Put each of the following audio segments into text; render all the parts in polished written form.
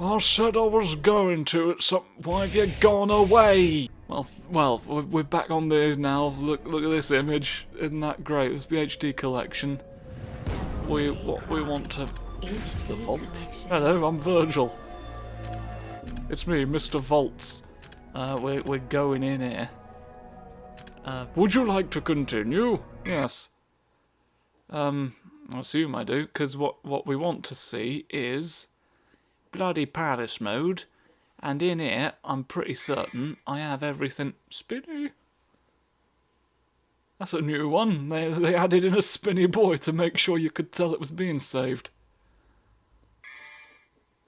I said I was going to. Why have you gone away? Well, we're back on there now. Look at this image. Isn't that great? It's the HD collection. We want to. The vault. Hello, I'm Virgil. It's me, Mr. Vaults. We're going in here. Would you like to continue? Yes. I assume I do, because what we want to see is bloody Paris mode, and in here, I'm pretty certain I have everything spinny. That's a new one. They added in a spinny boy to make sure you could tell it was being saved.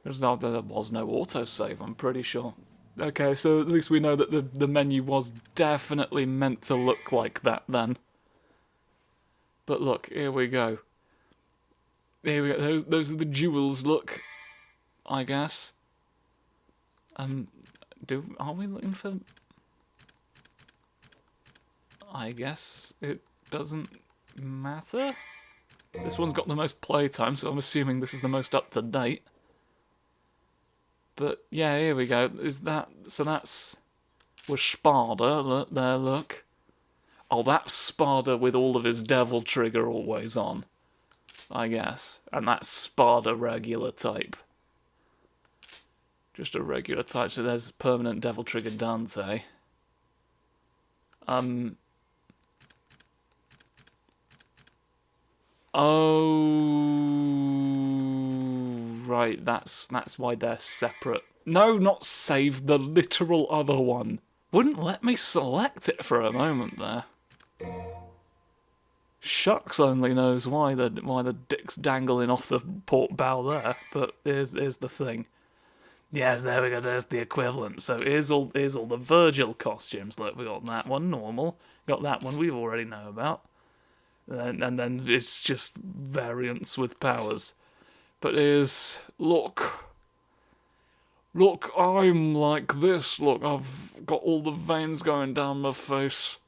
There was no autosave, I'm pretty sure. Okay, so at least we know that the menu was definitely meant to look like that then. But look, here we go. Here we go. Those are the jewels, look. I guess. Are we looking for... I guess it doesn't matter. This one's got the most playtime, so I'm assuming this is the most up-to-date. But, yeah, here we go. So that's... with Spada, look. Oh, that's Spada with all of his devil trigger always on, I guess. And that's Spada regular type. Just a regular type, so there's permanent devil trigger Dante. Oh, right, that's why they're separate. No, not save, the literal other one. Wouldn't let me select it for a moment there. Shucks only knows why the dick's dangling off the port bow there, but here's the thing. Yes, there we go, there's the equivalent. So here's all the Virgil costumes. Look, we got that one, normal. Got that one we already know about. And then it's just variants with powers. But here's, look, I'm like this. Look, I've got all the veins going down my face.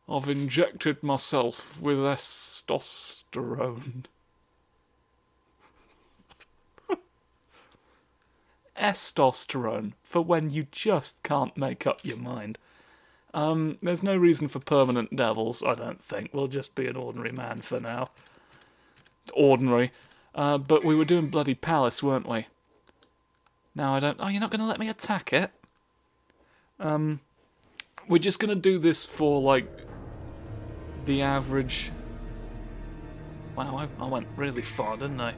I've injected myself with testosterone. Testosterone, for when you just can't make up your mind. There's no reason for permanent devils, I don't think. We'll just be an ordinary man for now. Ordinary. But we were doing bloody Palace, weren't we? Now I don't... Oh, you're not going to let me attack it? We're just going to do this for, like, the average... Wow, I went really far, didn't I?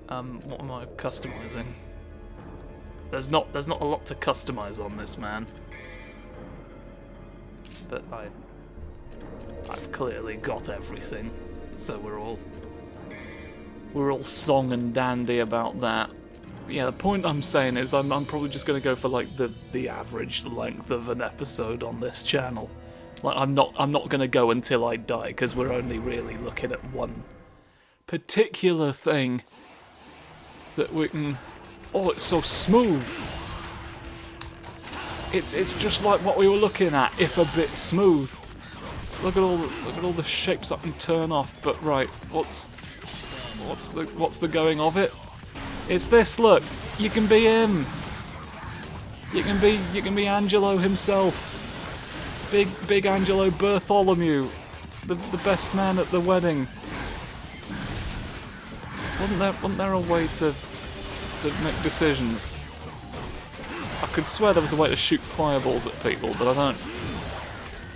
What am I customising? There's not a lot to customise on this, man. But I've clearly got everything, so we're all song and dandy about that. Yeah, the point I'm saying is I'm probably just going to go for like the average length of an episode on this channel. Like I'm not going to go until I die, because we're only really looking at one particular thing that we can... Oh, it's so smooth. It's just like what we were looking at, if a bit smooth. Look at all the shapes I can turn off. But right, what's the going of it? It's this. Look, you can be him. You can be Angelo himself. Big Angelo Bartholomew, the best man at the wedding. Wasn't there a way to make decisions? I could swear there was a way to shoot fireballs at people, but I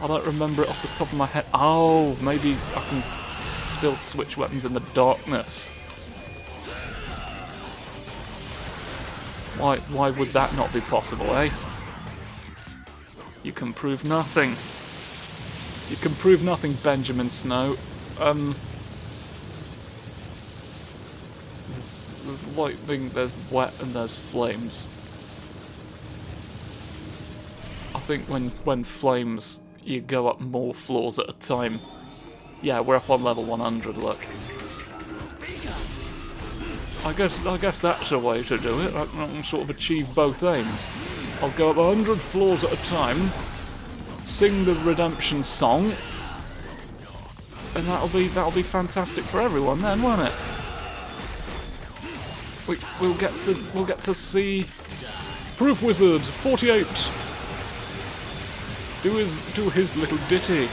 don't remember it off the top of my head. Oh, maybe I can still switch weapons in the darkness. Why would that not be possible, eh? You can prove nothing. You can prove nothing, Benjamin Snow. There's lightning, there's wet, and there's flames. I think when flames, you go up more floors at a time. Yeah, we're up on level 100, look. I guess that's a way to do it. I can sort of achieve both aims. I'll go up 100 floors at a time, sing the redemption song, and that'll be fantastic for everyone then, won't it? We'll get to see Proof Wizard 48 do his little ditty.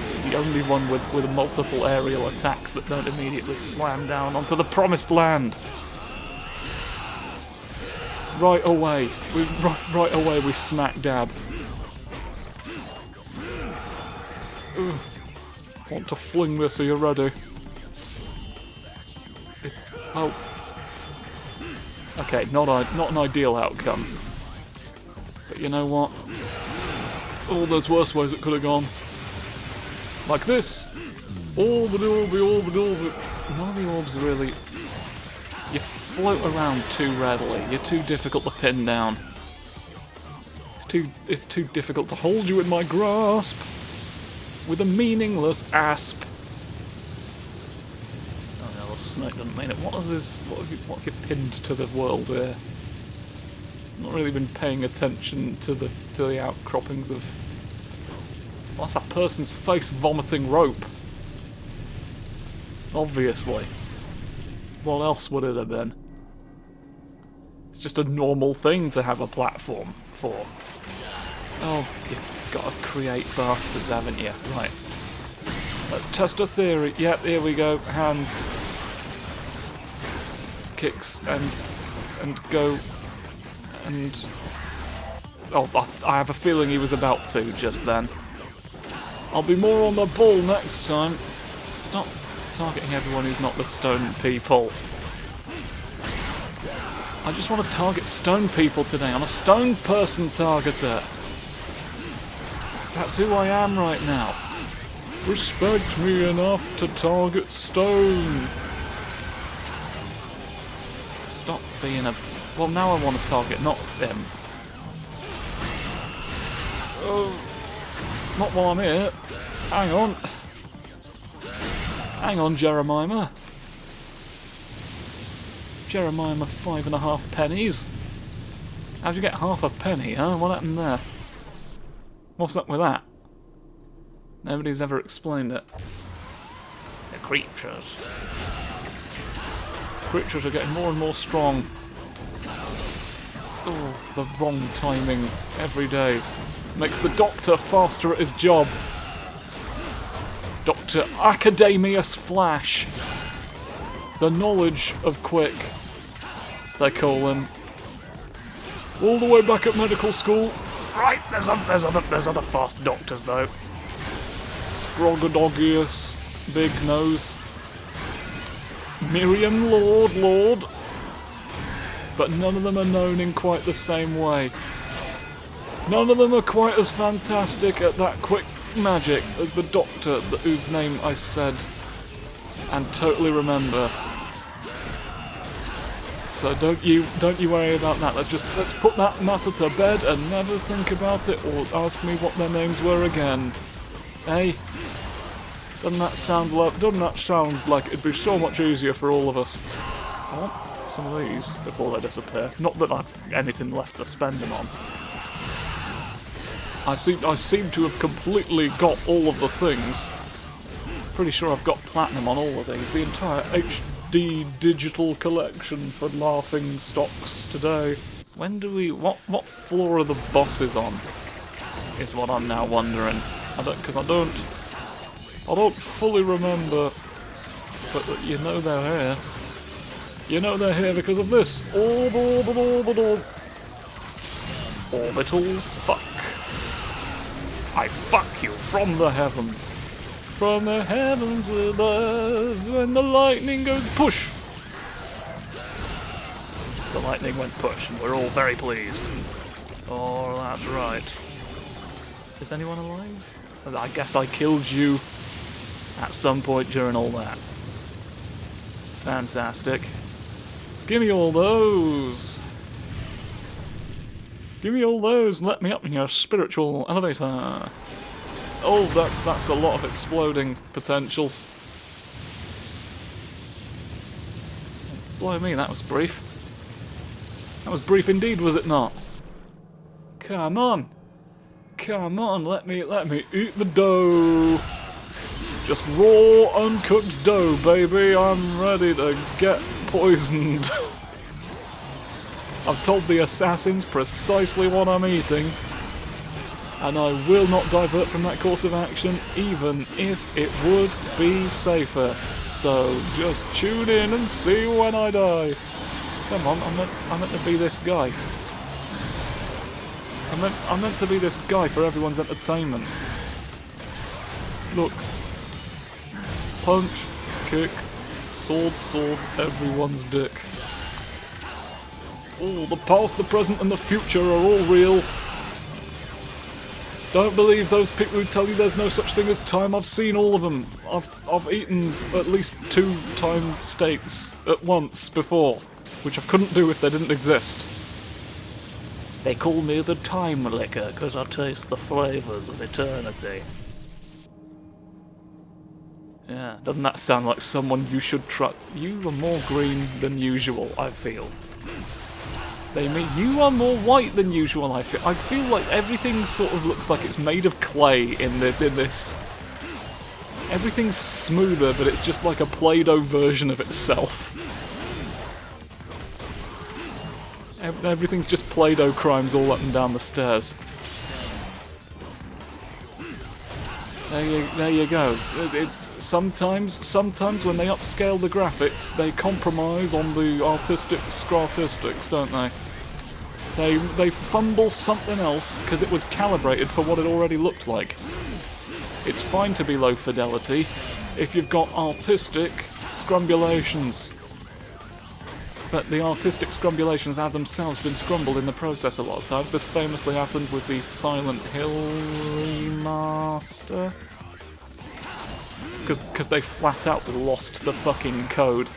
It's the only one with multiple aerial attacks that don't immediately slam down onto the promised land. Right away, we smack dab. Ugh. Want to fling this? Are you ready? Oh. Okay, not an ideal outcome. But you know what? Oh, there's worse ways it could have gone. Like this. Orbit. None of the orbs really. You float around too readily. You're too difficult to pin down. It's too difficult to hold you in my grasp with a meaningless asp. Oh no, the snake doesn't mean it. What have you pinned to the world here? Not really been paying attention to the outcroppings of. Well, that's that person's face vomiting rope. Obviously. What else would it have been? It's just a normal thing to have a platform for. Oh, you've got to create bastards, haven't you? Right. Let's test a theory. Yep, here we go. Hands. Kicks and go. And... oh, I have a feeling he was about to just then. I'll be more on the ball next time. Stop targeting everyone who's not the stone people. I just want to target stone people today. I'm a stone person targeter. That's who I am right now. Respect me enough to target stone. Stop being a... well, now I want to target, not him. Oh, not while I'm here. Hang on. Hang on, Jeremiah. Jeremiah, 5.5 pennies. How'd you get half a penny, huh? What happened there? What's up with that? Nobody's ever explained it. The creatures. Creatures are getting more and more strong. Oh, the wrong timing every day. Makes the Doctor faster at his job. Dr. Academius Flash. The knowledge of quick, they call him. All the way back at medical school. Right, there's other fast doctors though. Scrogodogius, Big Nose, Miriam Lord. But none of them are known in quite the same way. None of them are quite as fantastic at that quick magic as the Doctor, whose name I said and totally remember. So don't you worry about that. Let's put that matter to bed and never think about it or ask me what their names were again. Hey, doesn't that sound like it'd be so much easier for all of us? I want some of these before they disappear. Not that I've anything left to spend them on. I seem to have completely got all of the things. Pretty sure I've got platinum on all of these. The entire HD digital collection for laughing stocks today. When do we... What floor are the bosses on? Is what I'm now wondering. I don't fully remember. But you know they're here. You know they're here because of this. Orbital fuck. I fuck you from the heavens. From the heavens above, when the lightning goes push. The lightning went push, and we're all very pleased. Oh, that's right. Is anyone alive? I guess I killed you at some point during all that. Fantastic. Give me all those. Give me all those and let me up in your spiritual elevator. Oh, that's a lot of exploding potentials. Blow me, that was brief. That was brief indeed, was it not? Come on. Come on, let me eat the dough. Just raw, uncooked dough, baby. I'm ready to get poisoned. I've told the assassins precisely what I'm eating, and I will not divert from that course of action, even if it would be safer. So just tune in and see when I die. Come on, I'm meant to be this guy. I'm meant to be this guy for everyone's entertainment. Look. Punch, kick, sword, everyone's dick. Oh, the past, the present, and the future are all real. Don't believe those people who tell you there's no such thing as time. I've seen all of them. I've eaten at least 2 time states at once before, which I couldn't do if they didn't exist. They call me the time licker because I taste the flavours of eternity. Yeah, doesn't that sound like someone you should try? You are more green than usual, I feel. They mean you are more white than usual, I feel. I feel like everything sort of looks like it's made of clay in this. Everything's smoother, but it's just like a Play-Doh version of itself. Everything's just Play-Doh crimes all up and down the stairs. There you go. It's sometimes when they upscale the graphics, they compromise on the artistic scratistics, don't they? They fumble something else because it was calibrated for what it already looked like. It's fine to be low fidelity if you've got artistic scrumbulations. But the artistic scrumbulations have themselves been scrumbled in the process a lot of times. This famously happened with the Silent Hill remaster. Because they flat out lost the fucking code.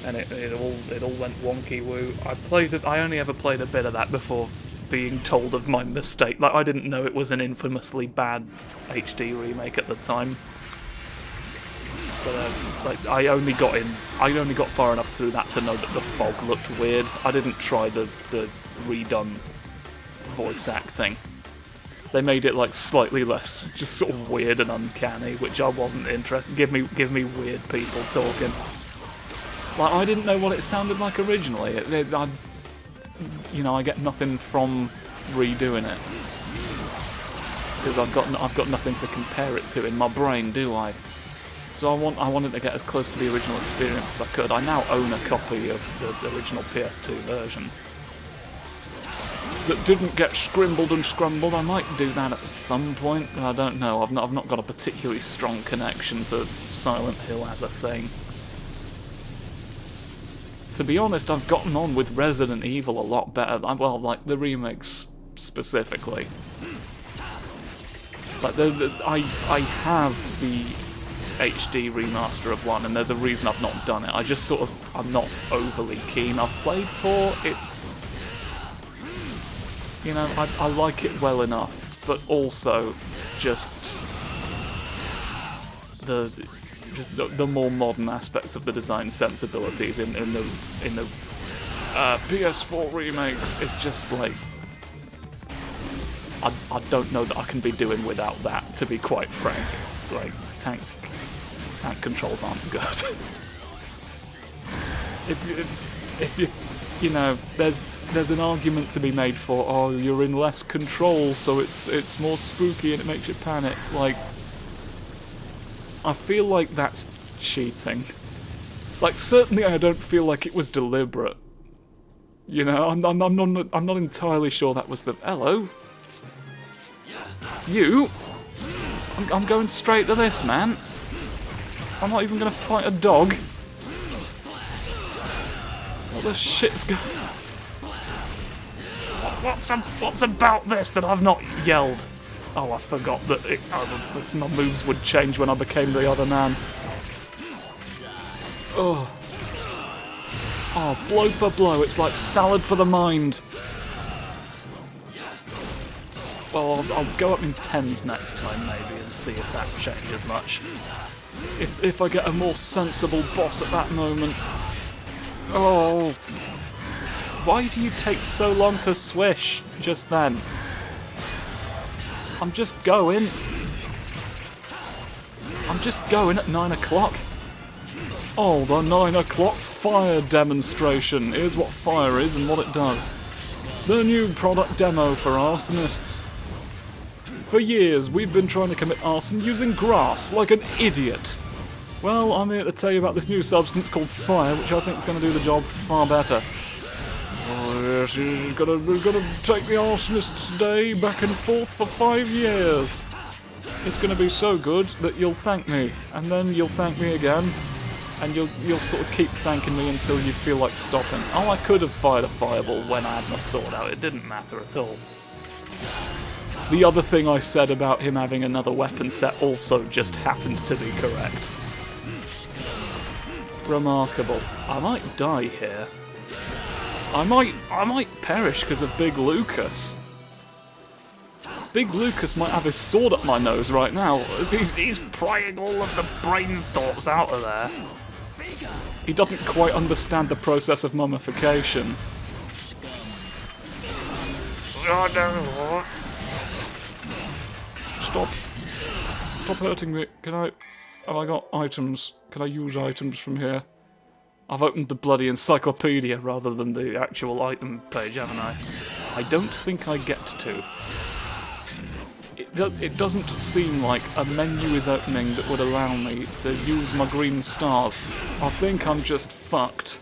And it all went wonky woo. I only ever played a bit of that before being told of my mistake. Like, I didn't know it was an infamously bad HD remake at the time. But like, I only got far enough through that to know that the fog looked weird. I didn't try the redone voice acting. They made it like slightly less, just sort of weird and uncanny, which I wasn't interested. Give me weird people talking. Like, I didn't know what it sounded like originally. I get nothing from redoing it because I've got nothing to compare it to in my brain, do I? So I wanted to get as close to the original experience as I could. I now own a copy of the original PS2 version that didn't get scrimbled and scrumbled. I might do that at some point, but I don't know. I've not got a particularly strong connection to Silent Hill as a thing. To be honest, I've gotten on with Resident Evil a lot better. Well, like the remakes specifically. Like I have the HD remaster of 1, and there's a reason I've not done it. I'm not overly keen. I've played 4, it's... I like it well enough, but also just the more modern aspects of the design sensibilities in the PS4 remakes, it's just like... I don't know that I can be doing without that, to be quite frank. Like, tank controls aren't good. There's an argument to be made for, oh, you're in less control, so it's more spooky and it makes you panic. Like, I feel like that's cheating. Like, certainly I don't feel like it was deliberate. I'm not entirely sure that was the... Hello? You? I'm going straight to this, man. I'm not even going to fight a dog. What the shit's going... What's about this that I've not yelled? Oh, I forgot that my moves would change when I became the other man. Oh, blow for blow. It's like salad for the mind. Well, I'll go up in 10s next time, maybe, and see if that changes much. If I get a more sensible boss at that moment. Oh. Why do you take so long to swish just then? I'm just going. I'm just going at 9 o'clock. Oh, the 9 o'clock fire demonstration. Here's what fire is and what it does. The new product demo for arsonists. For years, we've been trying to commit arson using grass like an idiot. Well, I'm here to tell you about this new substance called fire, which I think is going to do the job far better. Oh yes, we've got to take the arsonists' day back and forth for 5 years. It's going to be so good that you'll thank me, and then you'll thank me again, and you'll sort of keep thanking me until you feel like stopping. Oh, I could have fired a fireball when I had my sword out. It didn't matter at all. The other thing I said about him having another weapon set also just happened to be correct. Remarkable. I might die here. I might perish because of Big Lucas. Big Lucas might have his sword up my nose right now. He's prying all of the brain thoughts out of there. He doesn't quite understand the process of mummification. Oh no! Stop hurting me. Have I got items? Can I use items from here? I've opened the bloody encyclopedia rather than the actual item page, haven't I? I don't think I get to. It doesn't seem like a menu is opening that would allow me to use my green stars. I think I'm just fucked.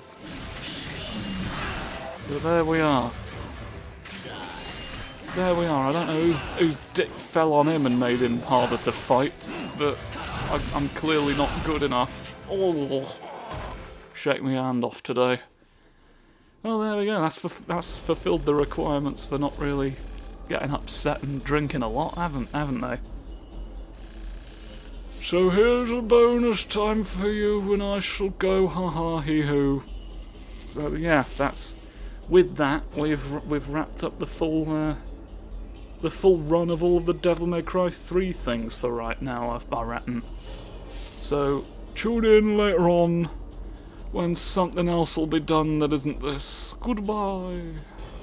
So there we are. There we are. I don't know whose dick fell on him and made him harder to fight, but I'm clearly not good enough. Oh, shake my hand off today. Well, there we go. That's fulfilled the requirements for not really getting upset and drinking a lot, haven't they? So here's a bonus time for you, and I shall go ha hee hoo. So yeah, that's with that we've wrapped up the full run of all of the Devil May Cry 3 things for right now, I reckon. So tune in later on when something else will be done that isn't this. Goodbye.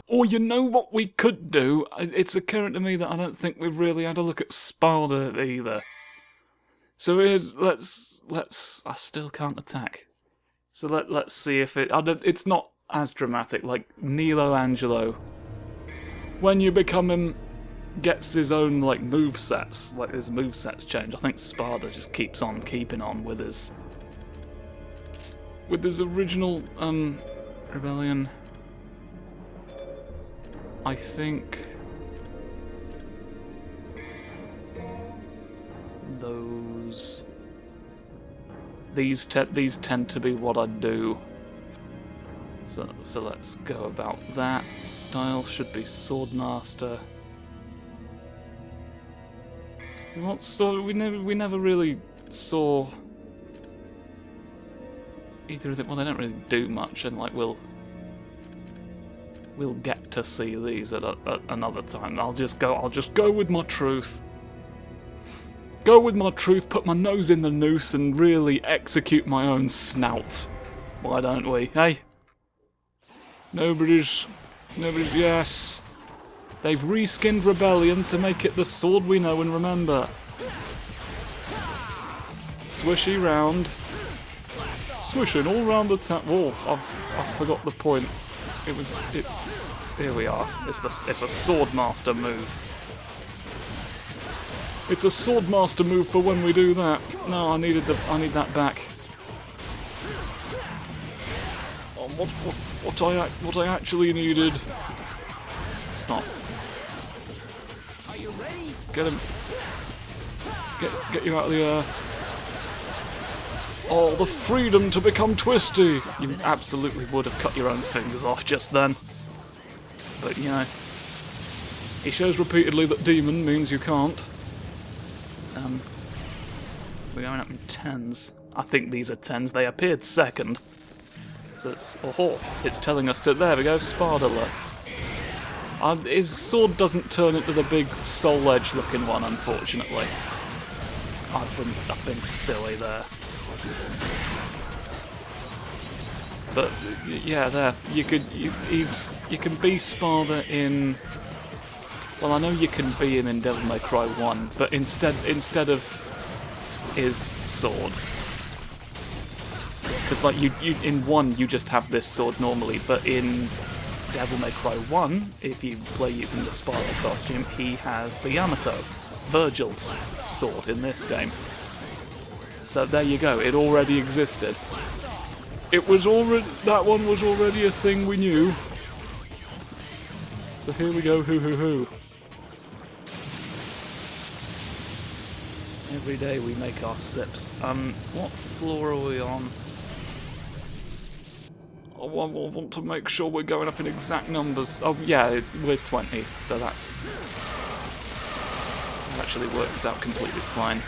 Or you know what we could do? It's occurring to me that I don't think we've really had a look at Sparda either. So here's, let's I still can't attack. So let's see if it's not as dramatic like Nilo Angelo. When you become him, gets his own like movesets, like his movesets change. I think Sparda just keeps on keeping on with his original rebellion. I think these tend to be what I do. So let's go about that. Style should be Swordmaster. We never really saw either of them. Well, they don't really do much, and like we'll get to see these at another time. I'll just go with my truth. Go with my truth, put my nose in the noose, and really execute my own snout. Why don't we? Hey? Nobody's yes. They've reskinned Rebellion to make it the sword we know and remember. Swishy round. Swishing all round the town. Whoa, I forgot the point. Here we are. It's a Swordmaster move. It's a Swordmaster move for when we do that. No, I need that back. Oh, what I actually needed. Stop. Are you ready? Get him. Get you out of the air. Oh, the freedom to become twisty! You absolutely would have cut your own fingers off just then. But, you know, he shows repeatedly that demon means you can't. We're going up in 10s. I think these are 10s. They appeared second. So it's telling us to... There we go, Sparda. His sword doesn't turn into the big soul edge looking one, unfortunately. I've been silly there. But yeah, there you can be Sparda in Well, I know you can be him in Devil May Cry 1, but instead of his sword, because like you in 1 you just have this sword normally, but in Devil May Cry 1, if you play using the Spiral costume, he has the Yamato, Virgil's sword in this game. So there you go, it already existed. It was already, that one was already a thing we knew. So here we go, hoo hoo hoo. Every day we make our sips. What floor are we on? I want to make sure we're going up in exact numbers. Oh yeah, we're 20, so that actually works out completely fine.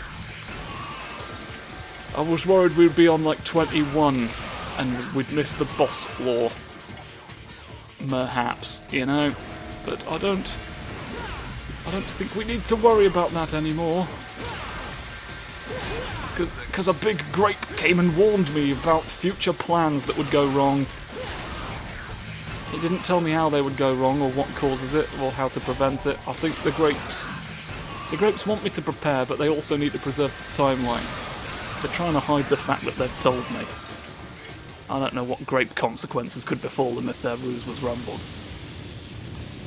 I was worried we'd be on like 21 and we'd miss the boss floor. Perhaps, you know? But I don't think we need to worry about that anymore. Because a big grape came and warned me about future plans that would go wrong. He didn't tell me how they would go wrong or what causes it or how to prevent it. I think the grapes want me to prepare, but they also need to preserve the timeline. They're trying to hide the fact that they've told me. I don't know what grape consequences could befall them if their ruse was rumbled.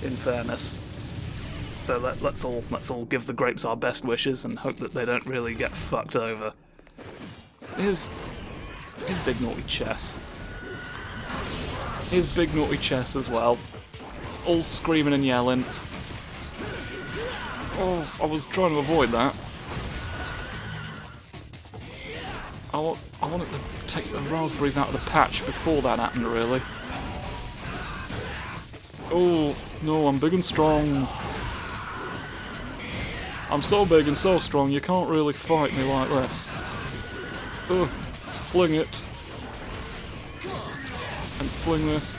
In fairness. So let's all give the grapes our best wishes and hope that they don't really get fucked over. Here's Big Naughty Chess. Here's Big Naughty Chess as well. It's all screaming and yelling. Oh, I was trying to avoid that. I wanted to take the raspberries out of the patch before that happened, really. Oh, no, I'm big and strong. I'm so big and so strong, you can't really fight me like this. Ugh, fling it. And fling this.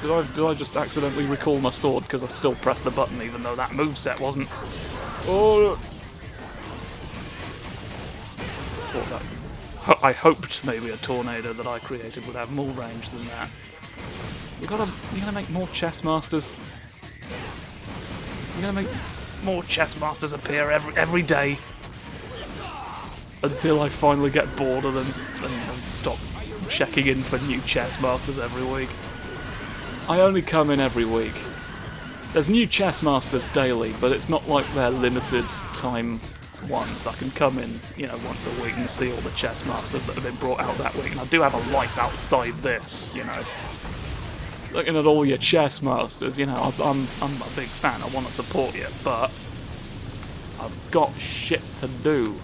Did I just accidentally recall my sword because I still pressed the button even though that moveset wasn't... Oh! Thought that... I hoped maybe a tornado that I created would have more range than that. You gotta make more chess masters. You gotta make more chess masters appear every day until I finally get bored of them and stop checking in for new chess masters every week. I only come in every week. There's new chess masters daily, but it's not like they're limited time ones. I can come in, you know, once a week and see all the chess masters that have been brought out that week, and I do have a life outside this, you know. Looking at all your chess masters, you know, I'm a big fan, I want to support you, but I've got shit to do.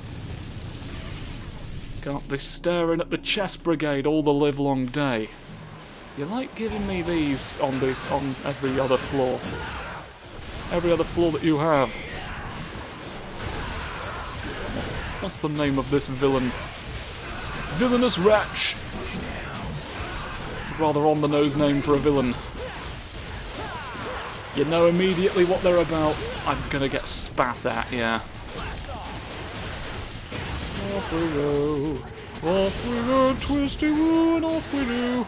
Can't be staring at the chess brigade all the livelong day. You like giving me these on every other floor. Every other floor that you have. What's the name of this villain? Villainous wretch! It's a rather on-the-nose name for a villain. You know immediately what they're about. I'm gonna get spat at, yeah. Off we go, twisty woo, and off we do.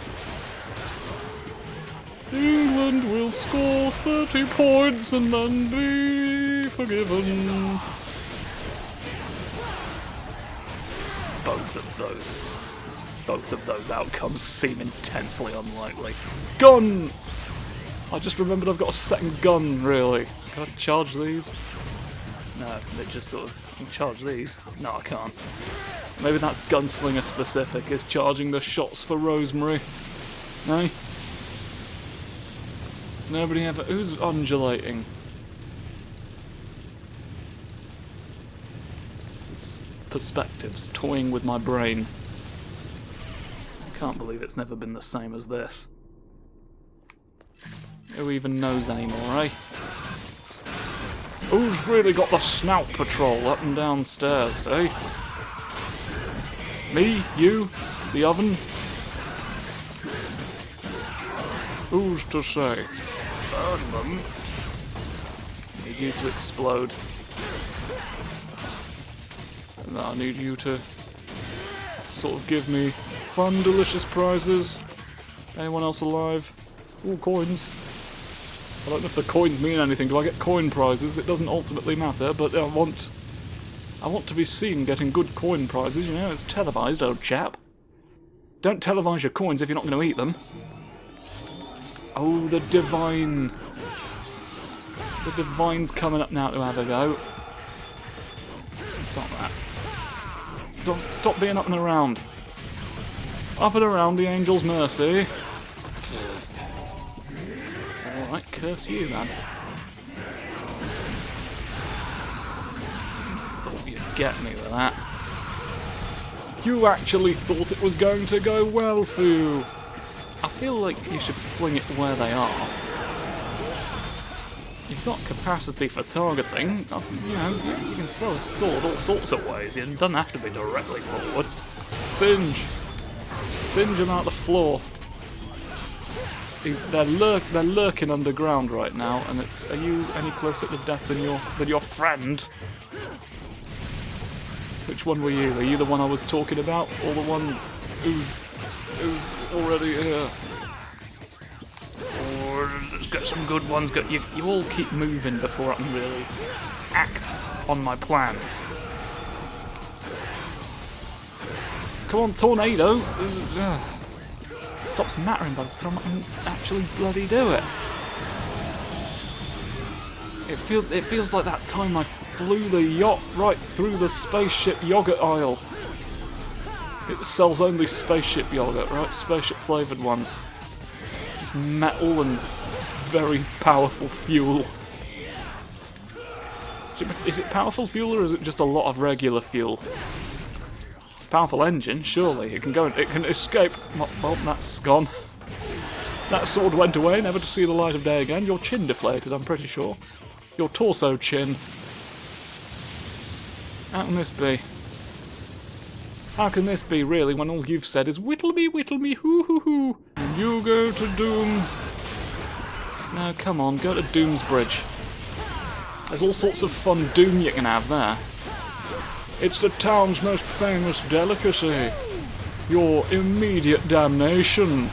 England will score 30 points and then be forgiven. Both of those outcomes seem intensely unlikely. Gun! I just remembered I've got a second gun, really. Can I charge these? No, they just sort of... Can I charge these? No, I can't. Maybe that's gunslinger specific, is charging the shots for Rosemary. No? Nobody ever... Who's undulating? Perspectives, toying with my brain. I can't believe it's never been the same as this. Who even knows anymore, eh? Who's really got the snout patrol up and downstairs, eh? Me? You? The oven? Who's to say? Burn them. Need you to explode. And I need you to sort of give me fun, delicious prizes. Anyone else alive? All coins. I don't know if the coins mean anything. Do I get coin prizes? It doesn't ultimately matter, but I want to be seen getting good coin prizes, you know, it's televised, old chap. Don't televise your coins if you're not going to eat them. Oh, the Divine. The Divine's coming up now to have a go. Stop that. Stop being up and around. Up and around the Angel's Mercy. Alright, curse you then. Thought you'd get me with that. You actually thought it was going to go well for you. I feel like you should fling it where they are. You've got capacity for targeting. You know, you can throw a sword all sorts of ways. It doesn't have to be directly forward. Singe. Singe them out the floor. They're lurking underground right now, and it's. Are you any closer to death than your friend? Which one were you? Are you the one I was talking about, or the one who's already here? Or let's get some good ones. You all keep moving before I can really act on my plans. Come on, tornado! Stops mattering by the time I can actually bloody do it. It feels like that time I flew the yacht right through the spaceship yogurt aisle. It sells only spaceship yogurt, right? Spaceship flavoured ones. Just metal and very powerful fuel. Is it powerful fuel or is it just a lot of regular fuel? Powerful engine, surely. It can escape. Well, that's gone. That sword went away, never to see the light of day again. Your chin deflated, I'm pretty sure. Your torso chin. How can this be? How can this be, really, when all you've said is whittle me, hoo hoo hoo, and you go to Doom. No, come on, go to Doom's Bridge. There's all sorts of fun Doom you can have there. It's the town's most famous delicacy. Your immediate damnation.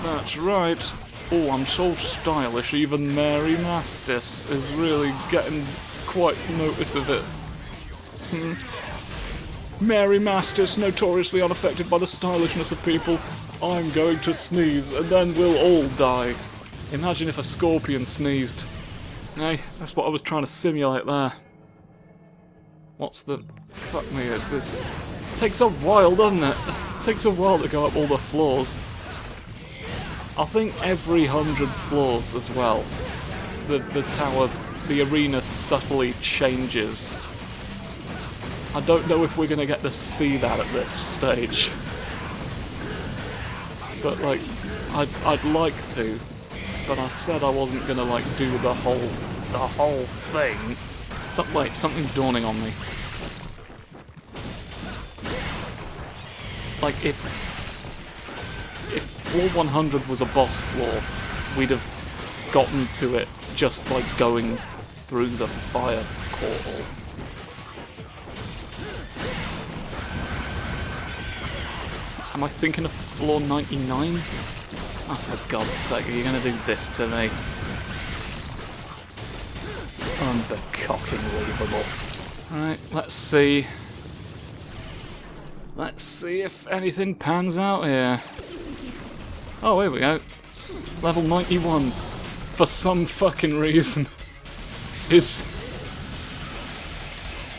That's right. Oh, I'm so stylish, even Mary Mastis is really getting quite notice of it. Mary Mastis, notoriously unaffected by the stylishness of people. I'm going to sneeze, and then we'll all die. Imagine if a scorpion sneezed. Hey, that's what I was trying to simulate there. What's the... Fuck me, it's this... It takes a while, doesn't it? It takes a while to go up all the floors. I think every 100 floors as well, the tower, the arena subtly changes. I don't know if we're going to get to see that at this stage. But, like, I'd like to. But I said I wasn't going to, like, do the whole thing. Wait, something's dawning on me. Like, if floor 100 was a boss floor, we'd have gotten to it just by going through the fire portal. Am I thinking of floor 99? Oh, for God's sake, are you going to do this to me? Unbelievable. Right, let's see. Let's see if anything pans out here. Oh, here we go. Level 91. For some fucking reason.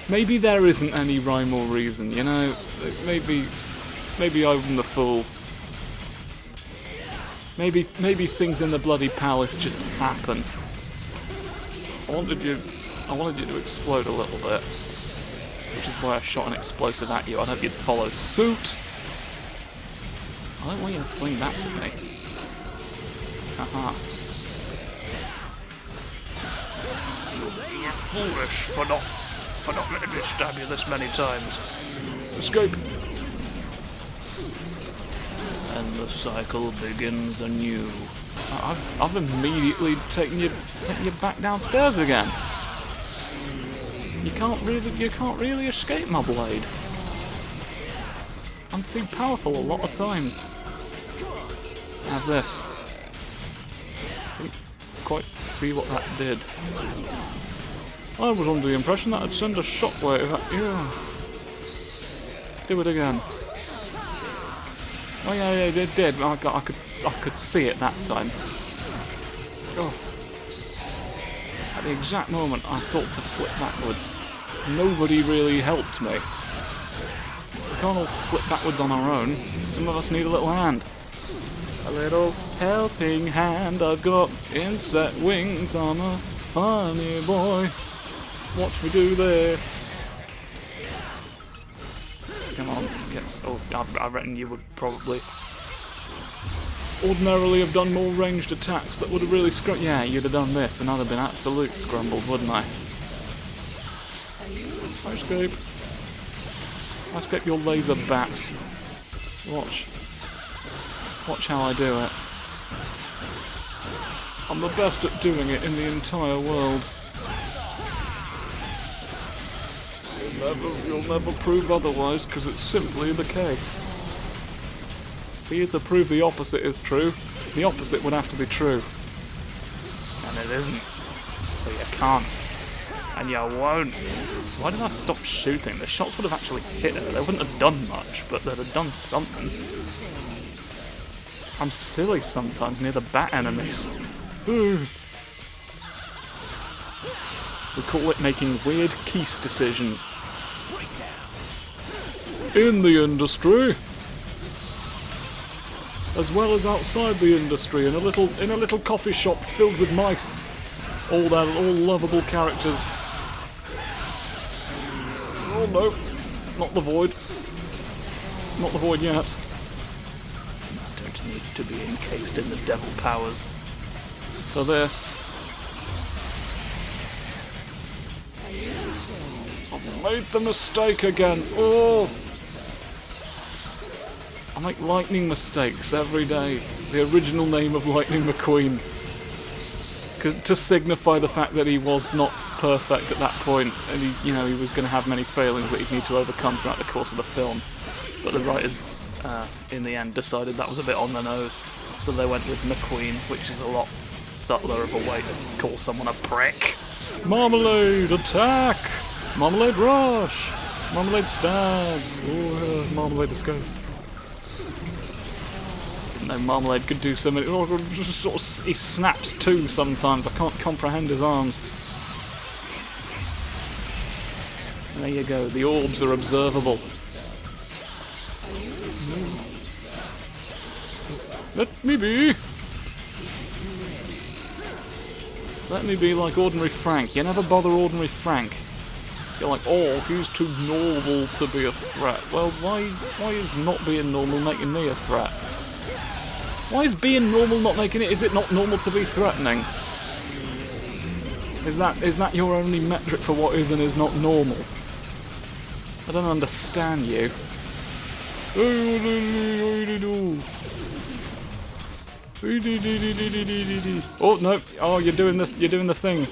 Maybe there isn't any rhyme or reason, you know? Maybe I'm the fool. Maybe things in the bloody palace just happen. I wanted you to explode a little bit, which is why I shot an explosive at you. I'd hope you'd follow suit. I don't want you to fling bats at me. Haha. You're foolish for not letting me stab you this many times. Escape. And the cycle begins anew. I've immediately taken you back downstairs again. You can't really escape my blade. I'm too powerful a lot of times. Have this. quite see what that did. I was under the impression that I'd send a shockwave at you. Do it again. Oh yeah, it did. I could see it that time. Oh. At the exact moment I thought to flip backwards, nobody really helped me. We can't all flip backwards on our own. Some of us need a little hand. A little helping hand. I've got insect wings. I'm a funny boy. Watch me do this. Come on, I reckon you would probably ordinarily have done more ranged attacks that would have really yeah, you'd have done this and I'd have been absolute scrambled, wouldn't I? I escape your laser bats. Watch how I do it. I'm the best at doing it in the entire world. You'll never prove otherwise, because it's simply the case. For you to prove the opposite is true, the opposite would have to be true. And it isn't. So you can't. And you won't. Why did I stop shooting? The shots would have actually hit her. They wouldn't have done much, but they'd have done something. I'm silly sometimes near the bat enemies. Ooh. We call it making weird Keist decisions. In the industry, as well as outside the industry, in a little coffee shop filled with mice, all lovable characters. Oh no, not the void. Not the void yet. I don't need to be encased in the devil powers for this. I've made the mistake again. Oh! I make lightning mistakes every day. The original name of Lightning McQueen. To signify the fact that he was not perfect at that point, and he was going to have many failings that he'd need to overcome throughout the course of the film. But the writers, in the end, decided that was a bit on the nose, so they went with McQueen, which is a lot subtler of a way to call someone a prick. Marmalade attack! Marmalade rush! Marmalade stabs! Oh, Marmalade escape. Didn't know Marmalade could do so many. He snaps too sometimes. I can't comprehend his arms. There you go. The orbs are observable. Let me be. Let me be like ordinary Frank. You never bother ordinary Frank. You're like, oh, he's too normal to be a threat. Well, why is not being normal making me a threat? Why is being normal not making it? Is it not normal to be threatening? Is that your only metric for what is and is not normal? I don't understand you. Oh no! Oh, you're doing this. You're doing the thing.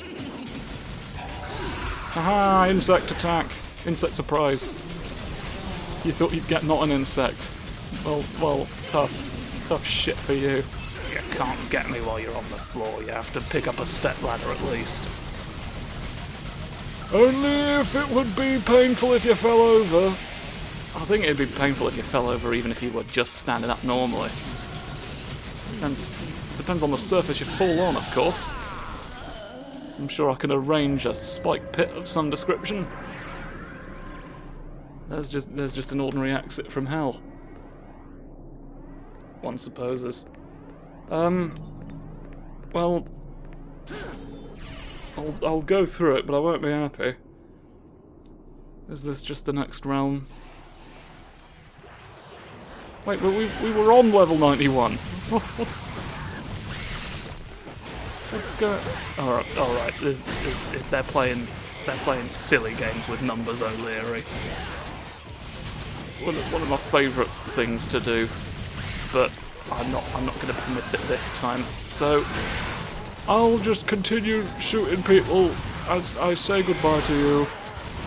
Haha! Insect attack. Insect surprise. You thought you'd get not an insect. Well, tough shit for you. You can't get me while you're on the floor. You have to pick up a step ladder at least. Only if it would be painful if you fell over. I think it'd be painful if you fell over even if you were just standing up normally. Depends on the surface you fall on, of course. I'm sure I can arrange a spike pit of some description. There's just an ordinary exit from hell. One supposes. Well, I'll go through it, but I won't be happy. Is this just the next realm? Wait, but we were on level 91. What's going? All right. They're playing silly games with numbers, O'Leary. One of my favourite things to do, but I'm not going to permit it this time. So I'll just continue shooting people as I say goodbye to you,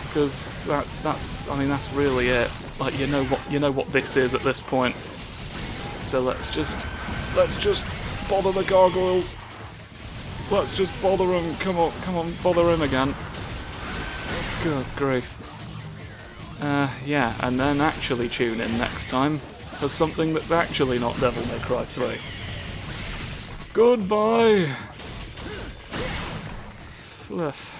because that's really it. Like, you know what this is at this point. So let's just bother the gargoyles. Let's just bother him. Come on, bother him again. Good grief. Yeah, and then actually tune in next time for something that's actually not Devil May Cry 3. Goodbye! Fluff.